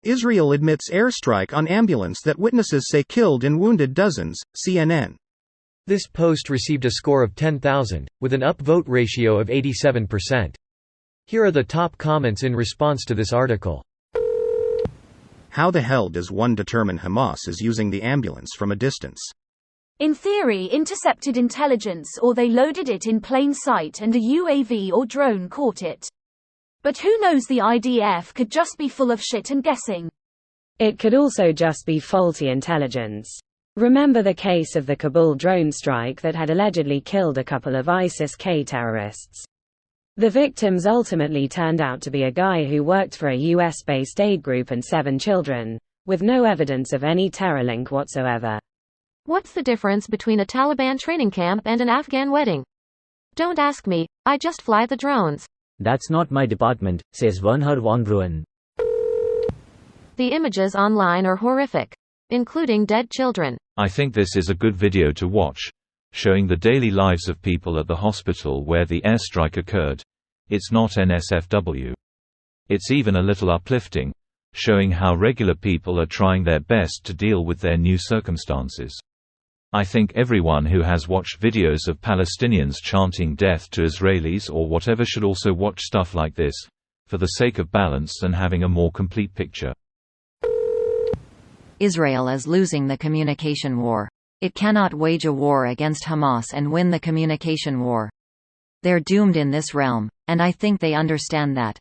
Israel admits airstrike on ambulance that witnesses say killed and wounded dozens, CNN. This post received a score of 10,000, with an upvote ratio of 87%. Here are the top comments in response to this article. How the hell does one determine Hamas is using the ambulance from a distance? In theory, intercepted intelligence, or they loaded it in plain sight and a UAV or drone caught it. But who knows, the IDF could just be full of shit and guessing. It could also just be faulty intelligence. Remember the case of the Kabul drone strike that had allegedly killed a couple of ISIS-K terrorists. The victims ultimately turned out to be a guy who worked for a US-based aid group and 7 children, with no evidence of any terror link whatsoever. What's the difference between a Taliban training camp and an Afghan wedding? Don't ask me, I just fly the drones. That's not my department, says Werner von Braun. The images online are horrific, including dead children. I think this is a good video to watch, showing the daily lives of people at the hospital where the airstrike occurred. It's not NSFW. It's even a little uplifting, showing how regular people are trying their best to deal with their new circumstances. I think everyone who has watched videos of Palestinians chanting death to Israelis or whatever should also watch stuff like this, for the sake of balance and having a more complete picture. Israel is losing the communication war. It cannot wage a war against Hamas and win the communication war. They're doomed in this realm, and I think they understand that.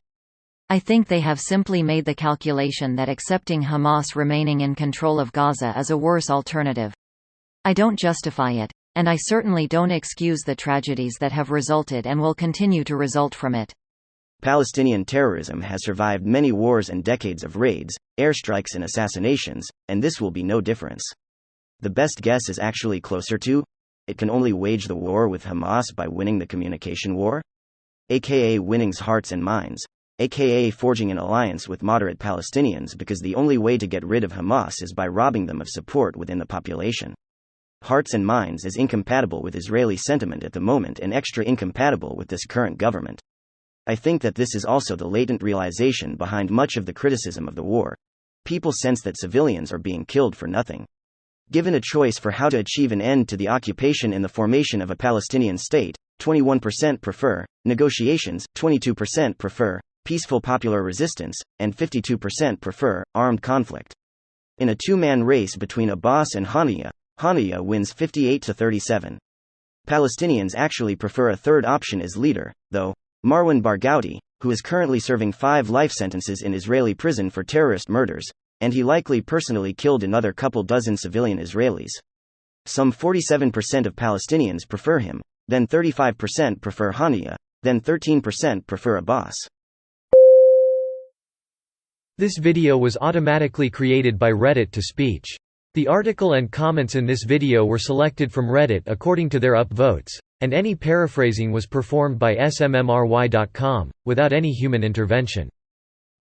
I think they have simply made the calculation that accepting Hamas remaining in control of Gaza is a worse alternative. I don't justify it, and I certainly don't excuse the tragedies that have resulted and will continue to result from it. Palestinian terrorism has survived many wars and decades of raids, airstrikes and assassinations, and this will be no difference. The best guess is actually closer to, it can only wage the war with Hamas by winning the communication war, aka winning hearts and minds, aka forging an alliance with moderate Palestinians, because the only way to get rid of Hamas is by robbing them of support within the population. Hearts and minds is incompatible with Israeli sentiment at the moment and extra incompatible with this current government. I think that this is also the latent realization behind much of the criticism of the war. People sense that civilians are being killed for nothing. Given a choice for how to achieve an end to the occupation and the formation of a Palestinian state, 21% prefer negotiations, 22% prefer peaceful popular resistance, and 52% prefer armed conflict. In a two-man race between Abbas and Haniyeh, Haniyeh wins 58-37. Palestinians actually prefer a third option as leader, though. Marwan Barghouti, who is currently serving 5 life sentences in Israeli prison for terrorist murders, and he likely personally killed another couple dozen civilian Israelis. Some 47% of Palestinians prefer him, then 35% prefer Haniyeh, then 13% prefer Abbas. This video was automatically created by Reddit to speech. The article and comments in this video were selected from Reddit according to their upvotes, and any paraphrasing was performed by smmry.com, without any human intervention.